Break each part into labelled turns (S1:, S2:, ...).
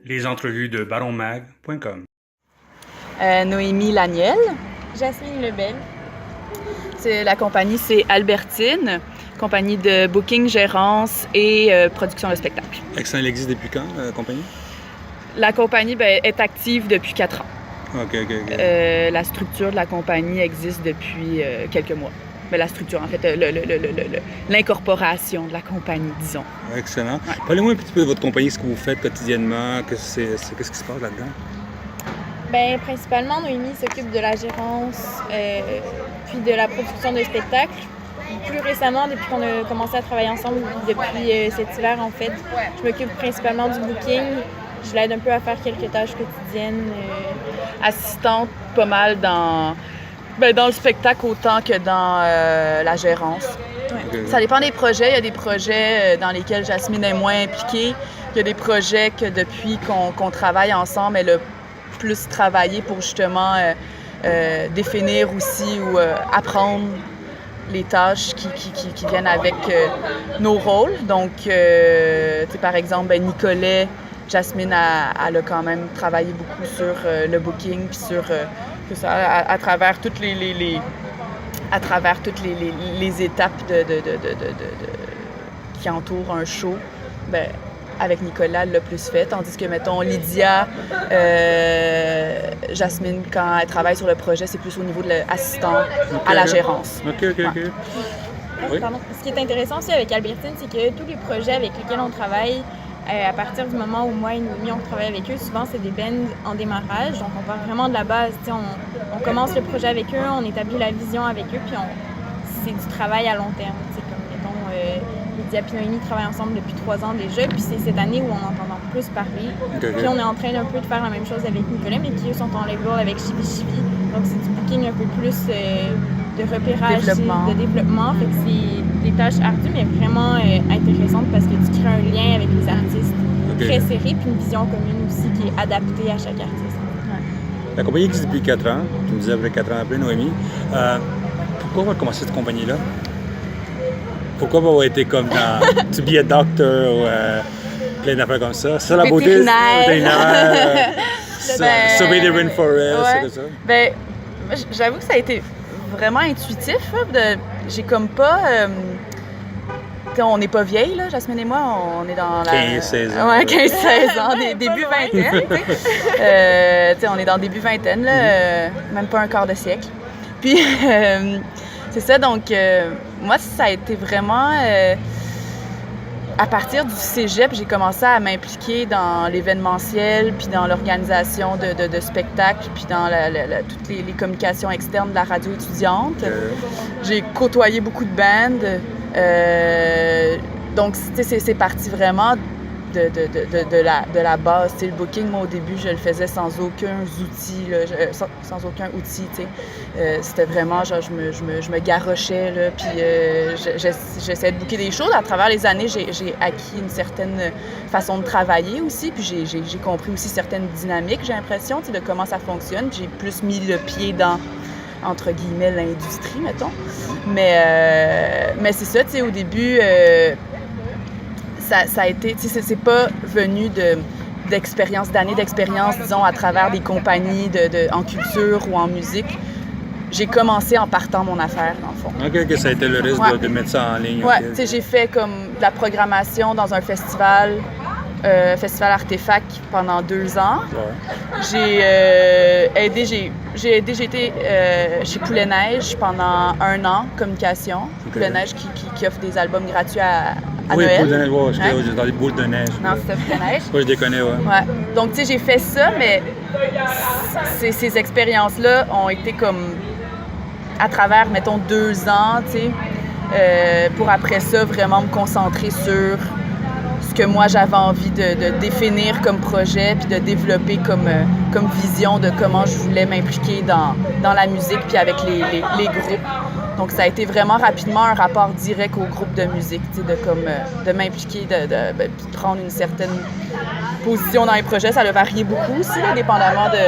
S1: Les entrevues de baronmag.com.
S2: Noémie Laniel.
S3: Jasmine Lebel.
S2: La compagnie, c'est Albertine, compagnie de booking, gérance et production de spectacle.
S1: Excellent. Elle existe depuis quand, la compagnie?
S2: La compagnie est active depuis 4 ans.
S1: OK.
S2: La structure de la compagnie existe depuis quelques mois. Mais la structure, en fait, l'incorporation de la compagnie, disons.
S1: Excellent.
S2: Ouais.
S1: Parlez-moi un petit peu de votre compagnie, ce que vous faites quotidiennement, qu'est-ce qui se passe là-dedans?
S3: Bien, principalement, Noémie s'occupe de la gérance, puis de la production de spectacles. Plus récemment, depuis qu'on a commencé à travailler ensemble, depuis cet hiver, en fait, je m'occupe principalement du booking. Je l'aide un peu à faire quelques tâches quotidiennes.
S2: Assistante pas mal dans le spectacle autant que dans la gérance.
S3: Ouais.
S1: Okay.
S2: Ça dépend des projets. Il y a des projets dans lesquels Jasmine est moins impliquée. Il y a des projets que depuis qu'on travaille ensemble, elle a plus travaillé pour justement définir aussi ou apprendre les tâches qui viennent avec nos rôles. Donc, par exemple, Nicolet, Jasmine, elle a quand même travaillé beaucoup sur le booking, puis sur à travers toutes les étapes qui entourent un show. Ben, avec Nicolas, elle l'a plus fait, tandis que, mettons, Lydia, Jasmine, quand elle travaille sur le projet, c'est plus au niveau de l'assistant à la gérance.
S1: OK.
S2: Ouais.
S1: Oui.
S3: Pardon. Ce qui est intéressant aussi avec Albertine, c'est que tous les projets avec lesquels on travaille, à partir du moment où moi et Noémie, on travaille avec eux, souvent c'est des bands en démarrage, donc on part vraiment de la base. On commence le projet avec eux, on établit la vision avec eux, puis c'est du travail à long terme. Comme, mettons, Lydia et Noémie travaillent ensemble depuis 3 ans déjà, puis c'est cette année où on entend plus parler.
S1: Okay.
S3: Puis on est en train un peu de faire la même chose avec Nicolas, mais qui eux sont en label avec Chibi Chibi. Donc c'est du booking un peu plus de repérage, de développement. Fait que c'est des tâches ardues, mais vraiment intéressantes parce que tu crées un lien avec les artistes très serré, puis une vision commune aussi qui est adaptée à chaque artiste.
S1: Ouais. La compagnie existe depuis 4 ans. Tu me disais après 4 ans après, Noémie. Pourquoi avoir commencé cette compagnie-là? Pourquoi avoir été comme dans To Be a Doctor ou plein d'affaires comme ça? C'est la beauté. Vétérinaire. Sauver des rainforests, c'est ça?
S2: Ben, j'avoue que ça a été vraiment intuitif. J'ai comme pas... on n'est pas vieilles, là, Jasmine et moi, on est dans la...
S1: 15-16 ans.
S2: Ouais, 15-16 ans, début vingtaine, on est dans le début vingtaine, là, même pas un quart de siècle. Puis, c'est ça, donc, moi, ça a été vraiment... à partir du cégep, j'ai commencé à m'impliquer dans l'événementiel, puis dans l'organisation de spectacles, puis dans toutes les communications externes de la radio étudiante. J'ai côtoyé beaucoup de bandes. Donc, c'est parti vraiment de la base. Le booking, moi, au début, je le faisais sans aucun outil, là, sans aucun outil. C'était vraiment, genre, je me garrochais, là, puis j'essayais de booker des choses. À travers les années, j'ai acquis une certaine façon de travailler aussi, puis j'ai compris aussi certaines dynamiques, j'ai l'impression, de comment ça fonctionne. J'ai plus mis le pied dans, entre guillemets, l'industrie, mettons. Mais c'est ça, au début... Ça a été, c'est pas venu d'années d'expérience, disons, à travers des compagnies en culture ou en musique. J'ai commencé en partant mon affaire, dans le fond.
S1: OK, ça a été le risque de mettre ça en ligne.
S2: Ouais, j'ai fait comme de la programmation dans un festival, Festival Artefact, pendant 2 ans. Ouais. J'ai été chez Poulet Neige pendant 1 an, communication. Poulet Neige qui offre des albums gratuits à Noël.
S1: Poulet de neige, j'étais dans les boules de neige.
S2: Non, c'était Poulet Neige.
S1: Oui, je les connais, ouais.
S2: Donc, j'ai fait ça, mais ces expériences-là ont été comme à travers, mettons, 2 ans, pour après ça, vraiment me concentrer sur ce que moi, j'avais envie de définir comme projet, puis de développer comme vision de comment je voulais m'impliquer dans la musique, puis avec les groupes. Donc, ça a été vraiment rapidement un rapport direct au groupe de musique, de m'impliquer, de prendre une certaine position dans les projets. Ça a varié beaucoup aussi, là, dépendamment de...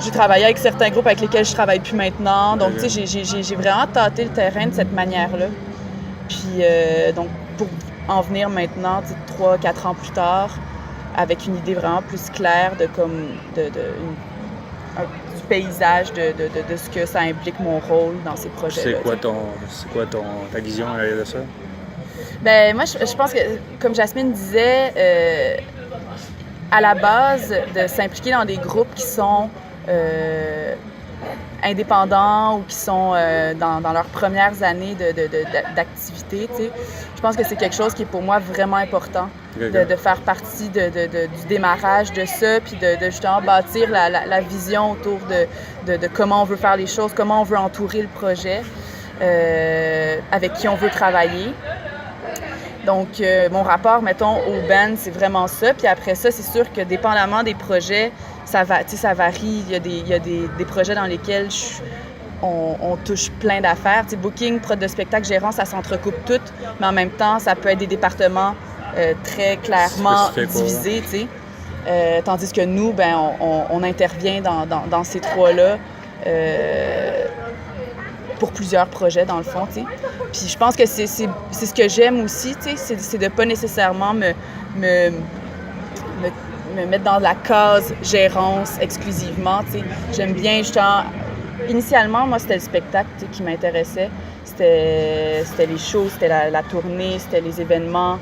S2: J'ai travaillé avec certains groupes avec lesquels je travaille plus maintenant. Donc, j'ai vraiment tâté le terrain de cette manière-là. Puis, donc, pour en venir maintenant, 3-4 ans plus tard, avec une idée vraiment plus claire de du paysage de ce que ça implique mon rôle dans ces projets-là.
S1: C'est quoi ta vision de ça?
S2: Ben moi, je pense que, comme Jasmine disait, à la base, de s'impliquer dans des groupes qui sont indépendants ou qui sont dans leurs premières années d'activité, tu sais, je pense que c'est quelque chose qui est pour moi vraiment important, de faire partie du démarrage de ça, puis de justement bâtir la vision autour de comment on veut faire les choses, comment on veut entourer le projet, avec qui on veut travailler. Donc, mon rapport, mettons, au band, c'est vraiment ça. Puis après ça, c'est sûr que dépendamment des projets, ça varie. Il y a des projets dans lesquels on touche plein d'affaires. Tu sais, booking, prod de spectacle, gérant, ça s'entrecoupe tout. Mais en même temps, ça peut être des départements très clairement divisés, tu sais. Tandis que nous, ben, on intervient dans ces trois-là. Pour plusieurs projets, dans le fond, tu sais. Puis je pense que c'est ce que j'aime aussi, tu sais, c'est de pas nécessairement me mettre dans la case gérance exclusivement, tu sais. J'aime bien, justement, initialement, moi, c'était le spectacle, tu sais, qui m'intéressait. C'était les shows, c'était la tournée, c'était les événements,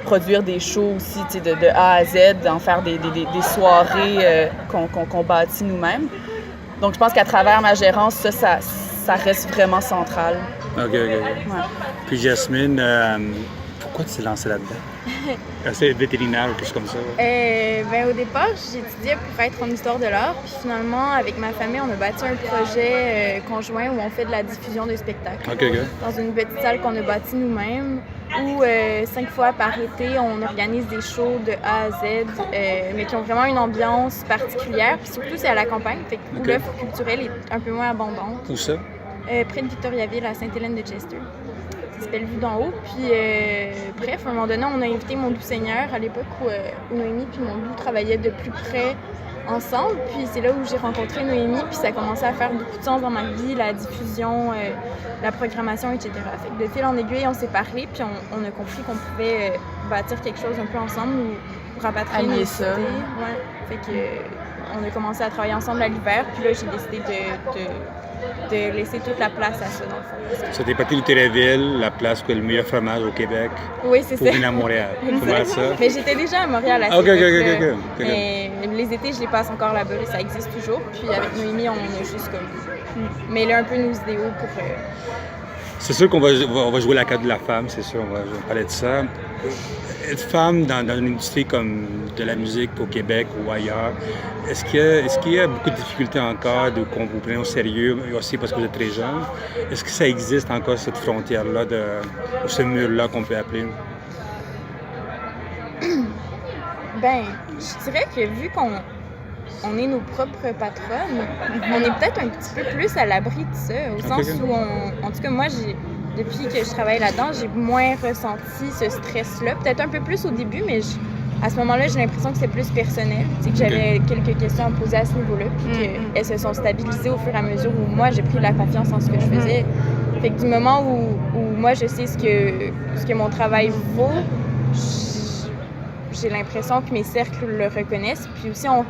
S2: produire des shows aussi, tu sais, de A à Z, d'en faire des soirées qu'on bâtit nous-mêmes. Donc, je pense qu'à travers ma gérance, ça reste vraiment central.
S1: OK.
S2: Ouais.
S1: Puis Jasmine, pourquoi tu t'es lancée là-dedans? C'est vétérinaire ou quelque chose comme ça?
S3: Au départ, j'étudiais pour être en histoire de l'art. Puis finalement, avec ma famille, on a bâti un projet conjoint où on fait de la diffusion de spectacles.
S1: OK.
S3: Dans une petite salle qu'on a bâtie nous-mêmes, où 5 fois par été, on organise des shows de A à Z, mais qui ont vraiment une ambiance particulière. Puis surtout, c'est à la campagne, fait que où l'offre culturelle est un peu moins abondante.
S1: Où ça?
S3: Près de Victoriaville, à Sainte-Hélène-de-Chester. Ça s'appelle Vue d'en haut. Puis, bref, à un moment donné, on a invité Mon Doux Seigneur à l'époque où Noémie puis Mon Doux travaillaient de plus près ensemble. Puis c'est là où j'ai rencontré Noémie, puis ça a commencé à faire beaucoup de sens dans ma vie, la diffusion, la programmation, etc. Fait que de fil en aiguille, on s'est parlé, puis on a compris qu'on pouvait bâtir quelque chose un peu ensemble ou rapatrier nos idées. Ouais. Fait que on a commencé à travailler ensemble à l'hiver, puis là, j'ai décidé de laisser toute la place à ça, dans le fond.
S1: C'était parti de Victoriaville, la place où il y a le meilleur fromage au Québec.
S3: Oui, c'est ça.
S1: Pour venir à Montréal. C'est ça? Mais
S3: j'étais déjà à Montréal à
S1: OK.
S3: Mais les étés, je les passe encore là-bas, ça existe toujours. Puis avec Noémie, on a juste comme mêlé un peu nos idéaux pour...
S1: C'est sûr qu'on va jouer la carte de la femme, c'est sûr, on va parler de ça. Être femme dans une industrie comme de la musique au Québec ou ailleurs, est-ce qu'il y a beaucoup de difficultés encore, qu'on vous prenne au sérieux, aussi parce que vous êtes très jeune? Est-ce que ça existe encore, cette frontière-là, ou ce mur-là qu'on peut appeler?
S3: Ben, je dirais que vu qu'on est nos propres patronnes, on est peut-être un petit peu plus à l'abri de ça, au sens où en tout cas, moi, depuis que je travaille là-dedans, j'ai moins ressenti ce stress-là. Peut-être un peu plus au début, mais à ce moment-là, j'ai l'impression que c'est plus personnel. Tu sais, que j'avais quelques questions à me poser à ce niveau-là, puis qu'elles se sont stabilisées au fur et à mesure où moi, j'ai pris la confiance en ce que je faisais. Fait que du moment où moi, je sais ce que mon travail vaut, j'ai l'impression que mes cercles le reconnaissent. Puis aussi, en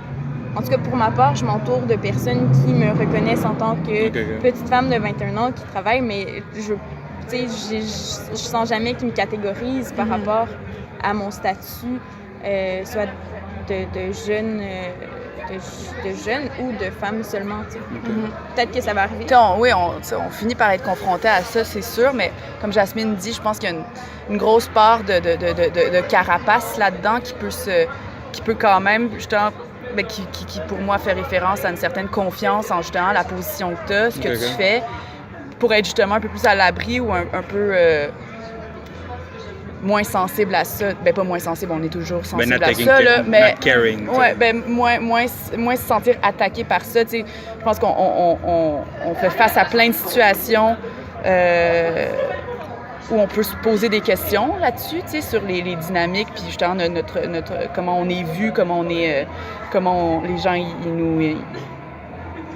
S3: tout cas, pour ma part, je m'entoure de personnes qui me reconnaissent en tant que petite femme de 21 ans qui travaille, mais je sens jamais qu'ils me catégorisent par rapport à mon statut, soit de jeune ou de femme seulement. Peut-être que ça va arriver.
S2: On finit par être confronté à ça, c'est sûr, mais comme Jasmine dit, je pense qu'il y a une grosse part de carapace là-dedans qui peut quand même, justement, qui pour moi fait référence à une certaine confiance en justement la position que tu as, ce que tu fais, pour être justement un peu plus à l'abri ou un peu moins sensible à ça. Ben pas moins sensible, on est toujours sensible à ça, là, mais
S1: not caring,
S2: moins se sentir attaqué par ça. T'sais, je pense qu'on fait face à plein de situations où on peut se poser des questions là-dessus, tu sais, sur les dynamiques, puis justement notre comment on est vu, comment les gens ils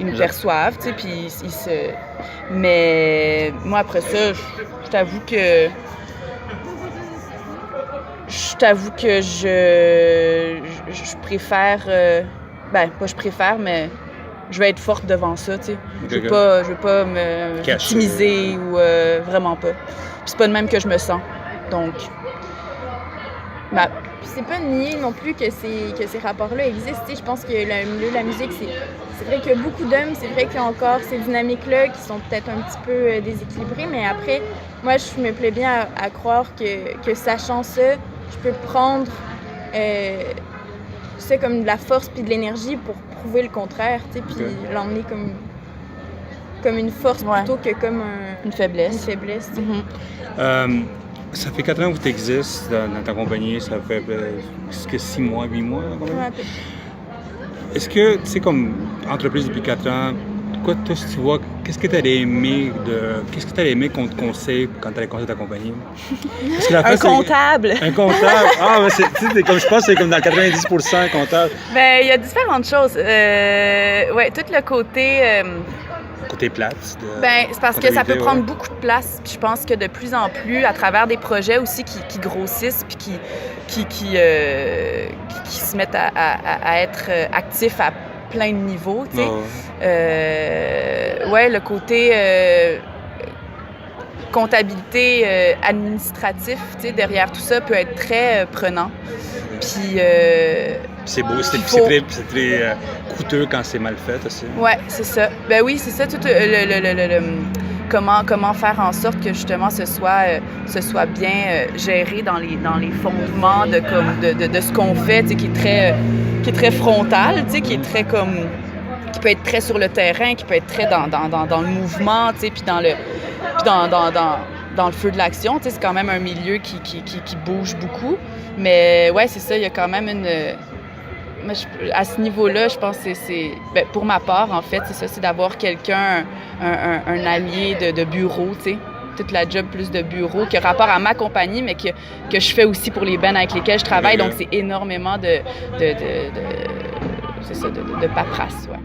S2: nous perçoivent, tu sais, puis mais moi après ça, je t'avoue que je t'avoue que je préfère... pas je préfère, mais je vais être forte devant ça, tu sais. Je veux pas me victimiser ou vraiment pas. Puis c'est pas de même que je me sens. Donc...
S3: Puis c'est pas nier non plus que ces rapports-là existent. Tu sais, je pense que le milieu de la musique, c'est vrai qu'il y a beaucoup d'hommes, c'est vrai qu'il y a encore ces dynamiques-là qui sont peut-être un petit peu déséquilibrées, mais après, moi, je me plais bien à croire que sachant ça, je peux prendre ça comme de la force puis de l'énergie pour prouver le contraire, tu sais, puis l'emmener comme une force plutôt que comme
S2: une faiblesse.
S3: Une faiblesse, tu sais.
S1: Ça fait 4 ans que tu existes dans ta compagnie, ça fait 6 mois, 8 mois quand même.
S3: Ouais,
S1: Est-ce que, tu sais, comme entreprise depuis 4 ans, quoi, toi, si tu vois, qu'est-ce que tu allais aimer qu'on te conseille quand tu allais conseiller ta compagnie?
S2: Un comptable!
S1: Un comptable! Ah, mais comme je pense, c'est comme dans 90% comptable.
S2: Ben, il y a différentes choses. Ouais, tout le côté...
S1: Côté plate.
S2: C'est parce que ça peut prendre beaucoup de place. Puis je pense que de plus en plus, à travers des projets aussi qui grossissent puis qui se mettent à être actifs à plein de niveaux, tu sais. Ouais, le côté comptabilité administratif, tu sais, derrière tout ça peut être très prenant. Puis
S1: c'est beau, c'est très coûteux quand c'est mal fait aussi.
S2: Ouais, c'est ça. Ben oui, c'est ça, tout comment faire en sorte que justement ce soit bien géré dans les fondements de ce qu'on fait, tu sais, qui est très frontal, tu sais, qui est très qui peut être très sur le terrain, qui peut être très dans le mouvement, tu sais, puis dans le feu de l'action, tu sais, c'est quand même un milieu qui bouge beaucoup. Mais ouais, c'est ça, il y a quand même à ce niveau-là, je pense que pour ma part, en fait, c'est ça, c'est d'avoir quelqu'un, un allié de bureau, tu sais, toute la job plus de bureau, qui a rapport à ma compagnie, mais que je fais aussi pour les bands avec lesquels je travaille. Donc, c'est énormément de paperasse, ouais.